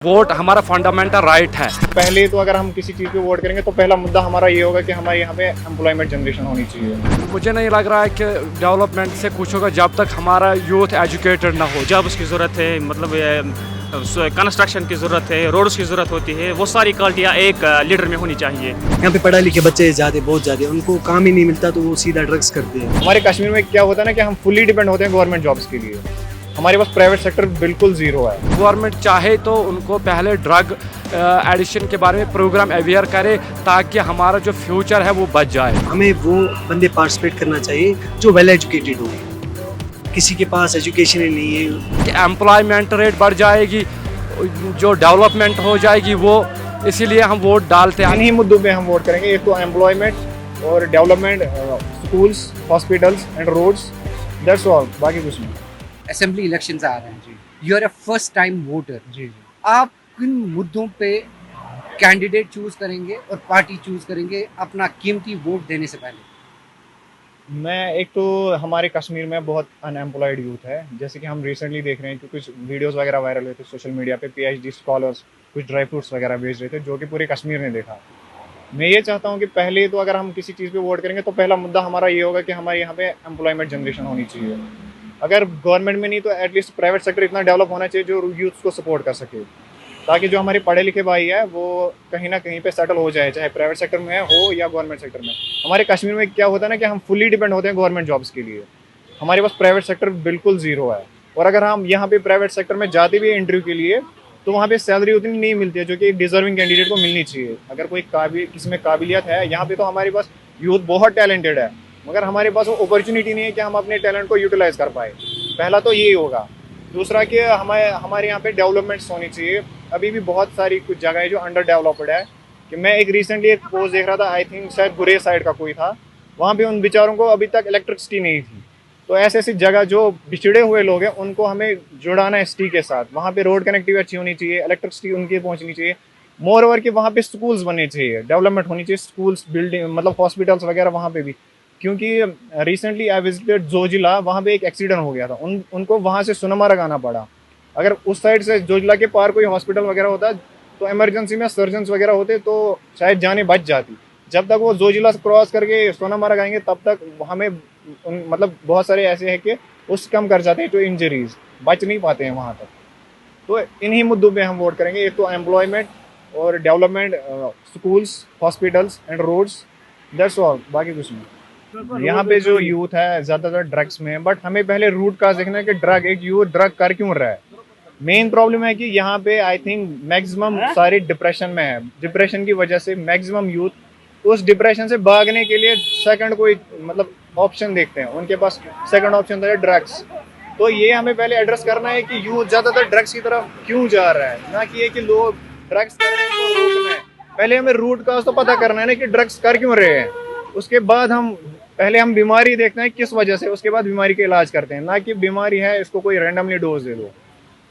Vote हमारा fundamental right है। पहले तो अगर हम किसी चीज़ पे वोट करेंगे तो पहला मुद्दा हमारा ये होगा कि हमारे यहाँ पे एम्प्लॉयमेंट जनरेशन होनी चाहिए। मुझे नहीं लग रहा है कि डेवलपमेंट से कुछ होगा जब तक हमारा यूथ एजुकेटेड ना हो। जॉब्स की ज़रूरत है, मतलब कंस्ट्रक्शन की ज़रूरत है, रोड्स की ज़रूरत होती है, वो सारी क्वालिटियाँ एक लीडर में होनी चाहिए। यहाँ पे पढ़े लिखे बच्चे ज़्यादा बहुत ज़्यादा, उनको काम ही नहीं मिलता तो वो सीधा ड्रग्स करते हैं। हमारे कश्मीर में क्या होता है ना कि हम फुली डिपेंड होते हैं गवर्नमेंट जॉब्स के लिए। हमारे पास प्राइवेट सेक्टर बिल्कुल ज़ीरो है। गवर्नमेंट चाहे तो उनको पहले ड्रग एडिक्शन के बारे में प्रोग्राम अवेयर करे ताकि हमारा जो फ्यूचर है वो बच जाए। हमें वो बंदे पार्टिसिपेट करना चाहिए जो वेल एजुकेटेड हो, किसी के पास एजुकेशन ही नहीं है। कि एम्प्लॉयमेंट रेट बढ़ जाएगी, जो डेवलपमेंट हो जाएगी वो, इसीलिए हम वोट डालते हैं। इन्हीं मुद्दों पे हम वोट करेंगे, एक तो एम्प्लॉयमेंट और development, schools, hospitals and roads, that's all, बाकी कुछ नहीं। असेंबली इलेक्शंस आ रहे हैं जी, you are a first time voter जी आप किन मुद्दों पे कैंडिडेट चूज करेंगे और पार्टी चूज करेंगे अपना कीमती वोट देने से पहले? मैं एक तो हमारे कश्मीर में बहुत अनएम्प्लॉयड यूथ है, जैसे कि हम रिसेंटली देख रहे हैं कि कुछ वीडियोस वगैरह वायरल हुए थे सोशल मीडिया पे। पीएचडी स्कॉलर्स कुछ ड्राई फ्रूट्स वगैरह बेच रहे थे, जो कि पूरे कश्मीर ने देखा। मैं ये चाहता हूँ कि पहले तो अगर हम किसी चीज़ पे वोट करेंगे तो पहला मुद्दा हमारा ये होगा कि हमारे यहाँ पे एम्प्लॉयमेंट जनरेशन होनी चाहिए। अगर गवर्नमेंट में नहीं तो एटलीस्ट प्राइवेट सेक्टर इतना डेवलप होना चाहिए जो यूथ को सपोर्ट कर सके, ताकि जो हमारे पढ़े लिखे भाई है वो कहीं ना कहीं पे सेटल हो जाए, चाहे प्राइवेट सेक्टर में हो या गवर्नमेंट सेक्टर में। हमारे कश्मीर में क्या होता है ना कि हम फुली डिपेंड होते हैं गवर्नमेंट जॉब्स के लिए। हमारे पास प्राइवेट सेक्टर बिल्कुल ज़ीरो है, और अगर हम यहाँ पे प्राइवेट सेक्टर में जाते भी हैं इंटरव्यू के लिए तो वहाँ पे सैलरी उतनी नहीं मिलती है जो कि एक डिजर्विंग कैंडिडेट को मिलनी चाहिए। अगर कोई किसी में काबिलियत है, यहाँ पे तो हमारे पास यूथ बहुत टैलेंटेड है, मगर हमारे पास वो अपॉर्चुनिटी नहीं है कि हम अपने टैलेंट को यूटिलाइज कर पाए। पहला तो यही होगा। दूसरा कि हमारे यहाँ पे डेवलपमेंट्स होनी चाहिए। अभी भी बहुत सारी कुछ जगह है जो अंडर डेवलप्ड है। कि मैं एक रिसेंटली एक पोस्ट देख रहा था, आई थिंक शायद गुरेज साइड का कोई था, वहाँ पे उन बेचारों को अभी तक इलेक्ट्रिसिटी नहीं थी। तो ऐसी ऐसी जगह जो पिछड़े हुए लोग हैं उनको हमें जुड़ाना है सिटी के साथ। वहाँ पे रोड कनेक्टिविटी अच्छी होनी चाहिए, इलेक्ट्रिसिटी उनकी पहुँचनी चाहिए। मोर ओवर कि वहाँ पे स्कूल्स बनने चाहिए, डेवलपमेंट होनी चाहिए, स्कूल्स, बिल्डिंग, मतलब हॉस्पिटल्स वगैरह वहाँ पे भी। क्योंकि रिसेंटली आई विजिटेड जोजिला, वहाँ पे एक एक्सीडेंट हो गया था, उनको वहाँ से सोनमर्ग आना पड़ा। अगर उस साइड से जोजिला के पार कोई हॉस्पिटल वगैरह होता तो इमरजेंसी में सर्जन्स वगैरह होते तो शायद जाने बच जाती। जब तक वो जोजिला से क्रॉस करके सोनमर्ग आएंगे तब तक हमें मतलब बहुत सारे ऐसे हैं कि उस कम कर जाते हैं, जो इंजरीज बच नहीं पाते हैं वहाँ तक। तो इन्हीं मुद्दों पे हम वोट करेंगे, एक तो एम्प्लॉयमेंट और development, schools, hospitals and roads, that's all, बाकी कुछ नहीं। यहाँ पे जो यूथ है ज़्यादातर ड्रग्स में है, बट हमें पहले रूट का देखना है कि एक यूथ ड्रग कर क्यों रहा है। मेन प्रॉब्लम है कि यहाँ पे आई थिंक मैक्सिमम सारे डिप्रेशन में है। डिप्रेशन की वजह से मैक्सिमम यूथ उस डिप्रेशन से भागने के लिए सेकंड कोई मतलब ऑप्शन देखते हैं, उनके पास सेकंड ऑप्शन है ड्रग्स। तो ये हमें पहले एड्रेस करना है कि यूथ ज़्यादातर ड्रग्स की तरफ क्यों जा रहा है, ना कि ये कि लोग ड्रग्स कर रहे हैं तो रोकना है। पहले हमें रूट का तो पता करना है ना कि ड्रग्स कर क्यों रहे हैं। उसके बाद हम बीमारी देखते हैं किस वजह से, उसके बाद बीमारी का इलाज करते हैं, ना कि बीमारी है इसको कोई रैंडमली डोज दे दो।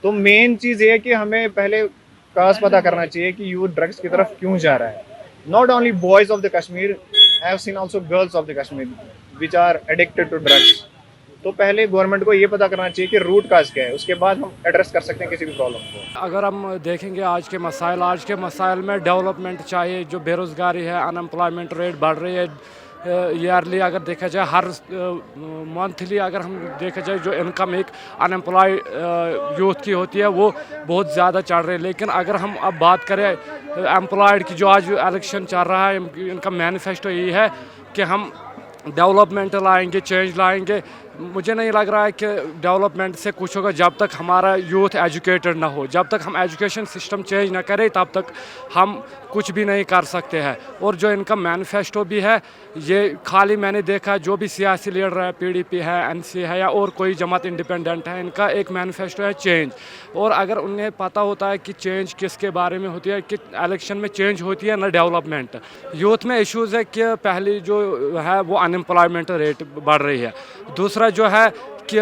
तो मेन चीज़ ये है कि हमें पहले काज पता करना चाहिए कि यूथ ड्रग्स की तरफ क्यों जा रहा है। Not only boys of the Kashmir, I have seen also girls of the Kashmir which are addicted to drugs. तो पहले गवर्नमेंट को ये पता करना चाहिए कि रूट काज क्या है, उसके बाद हम एड्रेस कर सकते हैं किसी भी प्रॉब्लम को। अगर हम देखेंगे आज के मसाइल में डेवलपमेंट चाहिए। जो बेरोज़गारी है, अनएम्प्लॉयमेंट रेट बढ़ रही है ईयरली, अगर देखा जाए हर मंथली अगर हम देखा जाए जो इनकम एक अनएम्प्लॉय यूथ की होती है वो बहुत ज़्यादा चढ़ रही है। लेकिन अगर हम अब बात करें एम्प्लॉयड की, जो आज इलेक्शन चल रहा है, इनका मैनिफेस्टो यही है कि हम डेवलपमेंट लाएंगे, चेंज लाएंगे। मुझे नहीं लग रहा है कि डेवलपमेंट से कुछ होगा जब तक हमारा यूथ एजुकेटेड ना हो। जब तक हम एजुकेशन सिस्टम चेंज ना करें तब तक हम कुछ भी नहीं कर सकते हैं। और जो इनका मैनिफेस्टो भी है, ये खाली मैंने देखा जो भी सियासी लीडर है, पीडीपी है, एनसी है या और कोई जमात इंडिपेंडेंट है, इनका एक मैनिफेस्टो है चेंज। और अगर उन्हें पता होता है कि चेंज किसके बारे में होती है, कि इलेक्शन में चेंज होती है ना डेवलपमेंट। यूथ में इश्यूज़ है कि पहली जो है वो अनएम्प्लॉयमेंट रेट बढ़ रही है। दूसरा जो है कि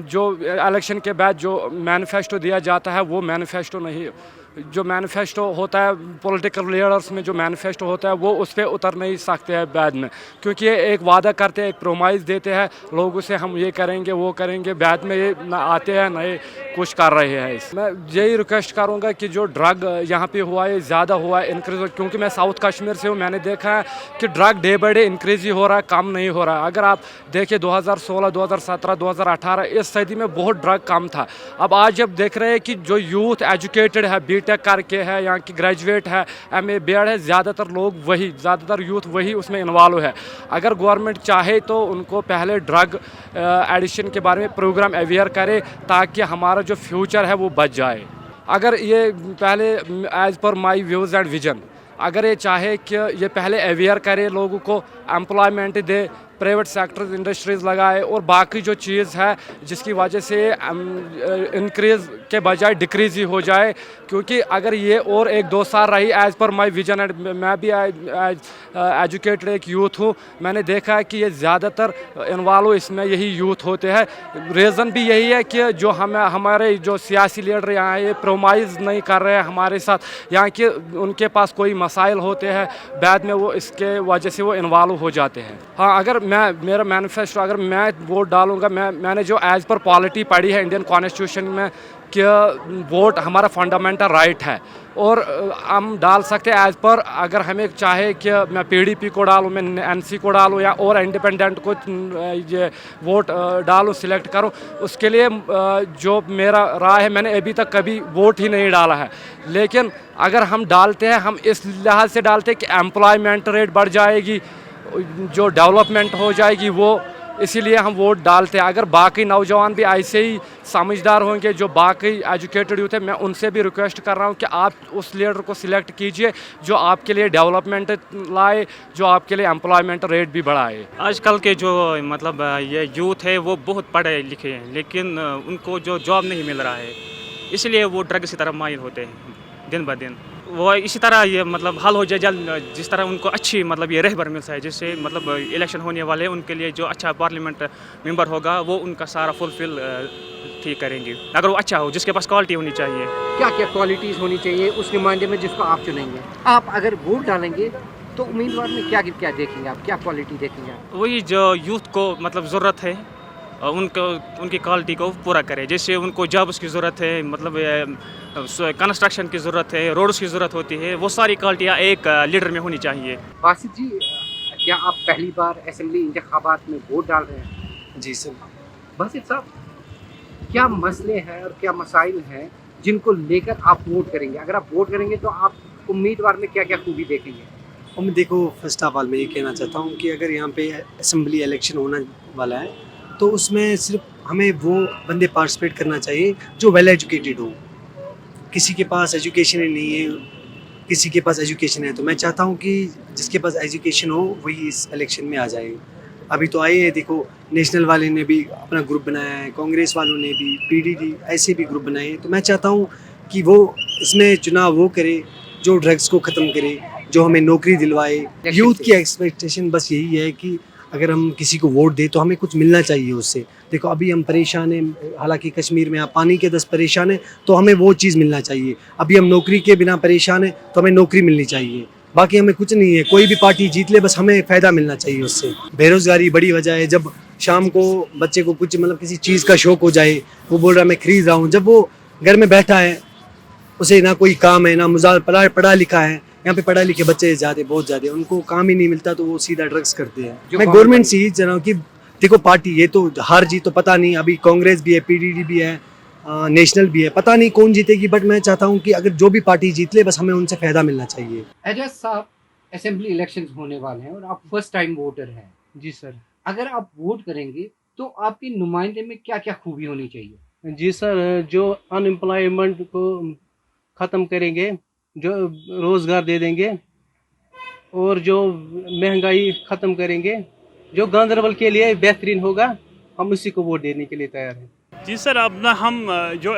जो इलेक्शन के बाद जो मैनिफेस्टो दिया जाता है वो मैनिफेस्टो नहीं जो मैनिफेस्टो होता है पॉलिटिकल लीडर्स में, जो मैनिफेस्टो होता है वो उस पर उतर नहीं सकते हैं बाद में, क्योंकि ये एक वादा करते हैं, एक प्रोमाइस देते हैं लोगों से, हम ये करेंगे वो करेंगे, बाद में ये न आते हैं नए कुछ कर रहे हैं। मैं यही रिक्वेस्ट करूँगा कि जो ड्रग यहाँ पे हुआ है ज़्यादा हुआ है इंक्रीज, क्योंकि मैं साउथ कश्मीर से हूँ, मैंने देखा है कि drug day by day increase ही हो रहा है, कम नहीं हो रहा है। अगर आप देखिए 2016, 2017, 2018 इस सदी में बहुत ड्रग कम था। अब आज जब देख रहे हैं कि जो यूथ एजुकेटेड है, बीटेक करके है, यहाँ की ग्रेजुएट है, एमए बीएड है, ज़्यादातर यूथ वही उसमें इन्वॉल्व है। अगर गवर्नमेंट चाहे तो उनको पहले ड्रग एडिक्शन के बारे में प्रोग्राम अवेयर करे, ताकि हमारा जो फ्यूचर है वो बच जाए। अगर ये पहले as per my views and vision, अगर ये चाहे कि ये पहले अवेयर करे, लोगों को एम्प्लॉयमेंट दे, प्राइवेट सेक्टर इंडस्ट्रीज़ लगाए और बाकी जो चीज़ है जिसकी वजह से इंक्रीज़ के बजाय डिक्रीज़ ही हो जाए, क्योंकि अगर ये और 1-2 साल रही as per my vision and मैं भी एजुकेटेड एक यूथ हूँ, मैंने देखा है कि ये ज़्यादातर इन्वॉल्व इसमें यही यूथ होते हैं। रीज़न भी यही है कि जो हमारे जो सियासी लीडर यहाँ ये प्रोमाइज़ नहीं कर रहे हैं हमारे साथ, यहाँ के उनके पास कोई मसाइल होते हैं, बाद में वो इसके वजह से वो इन्वॉल्व हो जाते हैं। हाँ, अगर मेरा मैनिफेस्टो, अगर मैं वोट डालूंगा, मैंने जो एज़ पर पॉलिटी पढ़ी है इंडियन कॉन्स्टिट्यूशन में कि वोट हमारा फंडामेंटल राइट है और हम डाल सकते हैं एज़ पर, अगर हमें चाहे कि मैं पीडीपी को डालूं, मैं एनसी को डालूं या और इंडिपेंडेंट को ये वोट डालूं, सिलेक्ट करूं, उसके लिए जो मेरा राय है, मैंने अभी तक कभी वोट ही नहीं डाला है। लेकिन अगर हम डालते हैं, हम इस लिहाज से डालते हैं कि एम्प्लॉयमेंट रेट बढ़ जाएगी, जो डेवलपमेंट हो जाएगी वो, इसीलिए हम वोट डालते हैं। अगर बाकी नौजवान भी ऐसे ही समझदार होंगे, जो बाकी एजुकेटेड यूथ है, मैं उनसे भी रिक्वेस्ट कर रहा हूं कि आप उस लीडर को सिलेक्ट कीजिए जो आपके लिए डेवलपमेंट लाए, जो आपके लिए एम्प्लॉयमेंट रेट भी बढ़ाए। आजकल के जो मतलब ये यूथ है वो बहुत पढ़े लिखे हैं, लेकिन उनको जो जॉब नहीं मिल रहा है, इसलिए वो ड्रग्स की तरफ माहिर होते हैं दिन ब दिन। वो इसी तरह ये मतलब हल हो जाए जल्द, जिस तरह उनको अच्छी मतलब ये रहबर मिल जाए, जिससे मतलब इलेक्शन होने वाले उनके लिए जो अच्छा पार्लियामेंट मेंबर होगा वो उनका सारा फुलफिल ठीक करेंगे, अगर वो अच्छा हो, जिसके पास क्वालिटी होनी चाहिए। क्या क्या क्वालिटीज़ होनी चाहिए उस नुमाइंदे में जिसको आप चुनेंगे? आप अगर वोट डालेंगे तो उम्मीदवार में क्या क्या देखेंगे आप, क्या क्वालिटी देखेंगे आप? वही जो यूथ को मतलब ज़रूरत है, उनकी क्वालिटी को पूरा करे, जैसे उनको जॉब्स की ज़रूरत है, मतलब कंस्ट्रक्शन की ज़रूरत है, रोड्स की ज़रूरत होती है, वो सारी क्वालिटियाँ एक लीडर में होनी चाहिए। बासित जी, क्या आप पहली बार असेंबली इंतखाबात में वोट डाल रहे हैं? जी सर। बासित साहब, क्या मसले हैं और क्या मसाइल हैं जिनको लेकर आप वोट करेंगे? अगर आप वोट करेंगे तो आप उम्मीदवार में क्या क्या खूबी देखेंगे? और मैं देखो, फर्स्ट ऑफ ऑल मैं ये कहना चाहता हूँ कि अगर यहाँ पे असेंबली इलेक्शन होने वाला है तो उसमें सिर्फ हमें वो बंदे पार्टिसिपेट करना चाहिए जो वेल एजुकेटेड हो। किसी के पास एजुकेशन नहीं है, किसी के पास एजुकेशन है, तो मैं चाहता हूँ कि जिसके पास एजुकेशन हो वही इस इलेक्शन में आ जाए। अभी तो आए हैं, देखो नेशनल वाले ने भी अपना ग्रुप बनाया है, कांग्रेस वालों ने भी, पीडीडी ऐसे भी ग्रुप बनाए हैं। तो मैं चाहता हूँ कि वो इसमें चुनाव वो करे जो ड्रग्स को ख़त्म करे, जो हमें नौकरी दिलवाए। यूथ की एक्सपेक्टेशन बस यही है कि अगर हम किसी को वोट दें तो हमें कुछ मिलना चाहिए उससे। देखो अभी हम परेशान हैं, हालांकि कश्मीर में आप पानी के 10 परेशान हैं, तो हमें वो चीज़ मिलना चाहिए। अभी हम नौकरी के बिना परेशान हैं, तो हमें नौकरी मिलनी चाहिए। बाकी हमें कुछ नहीं है, कोई भी पार्टी जीत ले, बस हमें फ़ायदा मिलना चाहिए उससे। बेरोज़गारी बड़ी वजह है। जब शाम को बच्चे को कुछ मतलब किसी चीज़ का शौक़ हो जाए, वो बोल रहा है मैं खरीद रहा हूँ, जब वो घर में बैठा है, उसे ना कोई काम है, ना पढ़ा लिखा है। यहाँ पे पढ़ा लिखे बच्चे बहुत ज़्यादा, उनको काम ही नहीं मिलता तो वो सीधा ड्रग्स करते हैं। मैं गवर्नमेंट से ही चाह रहा हूँ कि देखो पार्टी ये तो हार जीत तो पता नहीं, अभी कांग्रेस भी है, पीडीडी भी है, नेशनल भी है, पता नहीं कौन जीतेगी, बट मैं चाहता हूँ कि अगर जो भी पार्टी जीत ले, बस हमें उनसे फ़ायदा मिलना चाहिए। एजाज साहब, असेंबली इलेक्शंस होने वाले हैं और आप फर्स्ट टाइम वोटर हैं। जी सर। अगर आप वोट करेंगे तो आपके नुमाइंदे में क्या क्या खूबी होनी चाहिए? जी सर, जो अनएम्प्लॉयमेंट को ख़त्म करेंगे, जो रोज़गार दे देंगे और जो महंगाई ख़त्म करेंगे, जो गांधरबल के लिए बेहतरीन होगा, हम उसी को वोट देने के लिए तैयार हैं। जी सर, अब ना हम जो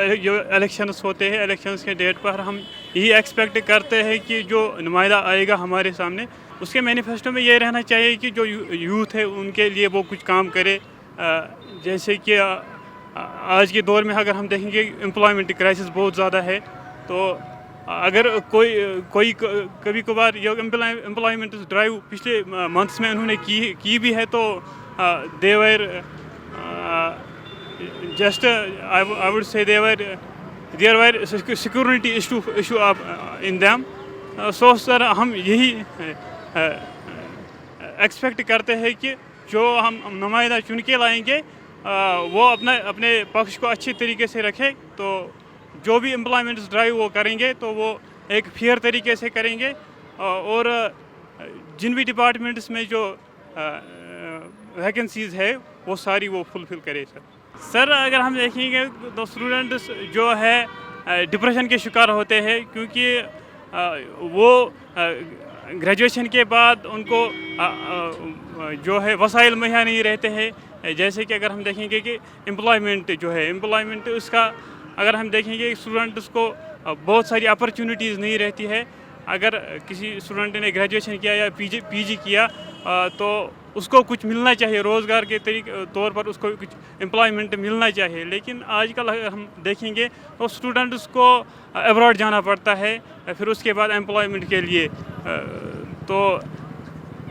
इलेक्शंस होते हैं, इलेक्शंस के डेट पर हम यही एक्सपेक्ट करते हैं कि जो नुमाइंदा आएगा हमारे सामने, उसके मैनिफेस्टो में ये रहना चाहिए कि जो यूथ है उनके लिए वो कुछ काम करे। जैसे कि आज के दौर में अगर हम देखेंगे एम्प्लॉयमेंट क्राइसिस बहुत ज़्यादा है, तो अगर कोई कभी कभार ये एम्प्लॉयमेंट ड्राइव पिछले मंथ्स में उन्होंने की भी है, तो they were just I would say there were security issue in them. So sir हम यही एक्सपेक्ट करते हैं कि जो हम नुमाइंदा चुन के लाएंगे वो अपने पक्ष को अच्छे तरीके से रखे, तो जो भी एम्प्लॉयमेंट ड्राइव वो करेंगे तो वो एक फेयर तरीके से करेंगे, और जिन भी डिपार्टमेंट्स में जो वैकेंसीज़ है वो सारी वो फुलफ़िल करे। सर अगर हम देखेंगे तो स्टूडेंट्स जो है डिप्रेशन के शिकार होते हैं, क्योंकि वो ग्रेजुएशन के बाद उनको जो है वसाइल मुहैया नहीं रहते हैं। जैसे कि अगर हम देखेंगे कि एम्प्लॉयमेंट उसका अगर हम देखेंगे स्टूडेंट्स को बहुत सारी अपॉर्चुनिटीज़ नहीं रहती है। अगर किसी स्टूडेंट ने ग्रेजुएशन किया या पीजी किया तो उसको कुछ मिलना चाहिए, रोज़गार के तौर पर उसको कुछ एम्प्लॉयमेंट मिलना चाहिए। लेकिन आजकल अगर हम देखेंगे तो स्टूडेंट्स को अब्रॉड जाना पड़ता है फिर उसके बाद एम्प्लॉयमेंट के लिए, तो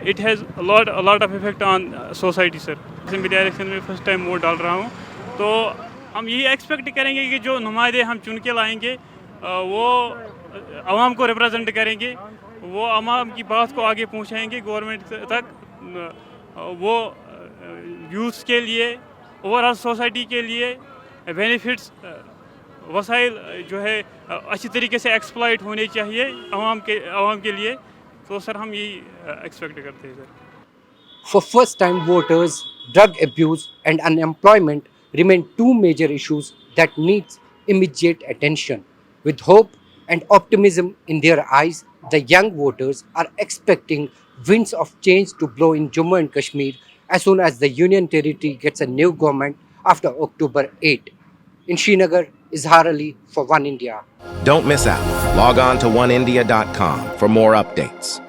it has lot of effect on society. Sir assembly election में फर्स्ट टाइम वोट डाल रहा हूँ, तो हम यही एक्सपेक्ट करेंगे कि जो नुमाइंदे हम चुन के लाएंगे वो आवाम को रिप्रेजेंट करेंगे, वो आवाम की बात को आगे पहुँचाएंगे गवर्नमेंट तक, वो यूथ्स के लिए ओवरऑल सोसाइटी के लिए बेनिफिट्स वसाइल जो है अच्छी तरीके से एक्सप्लॉइट होने चाहिए आवाम के लिए। तो सर हम यही एक्सपेक्ट करते हैं sir. For first-time voters, drug abuse and unemployment remain two major issues that need immediate attention. With hope and optimism in their eyes, the young voters are expecting winds of change to blow in Jammu and Kashmir as soon as the Union Territory gets a new government after October 8. In Srinagar, Izhar Ali for One India. Don't miss out. Log on to oneindia.com for more updates.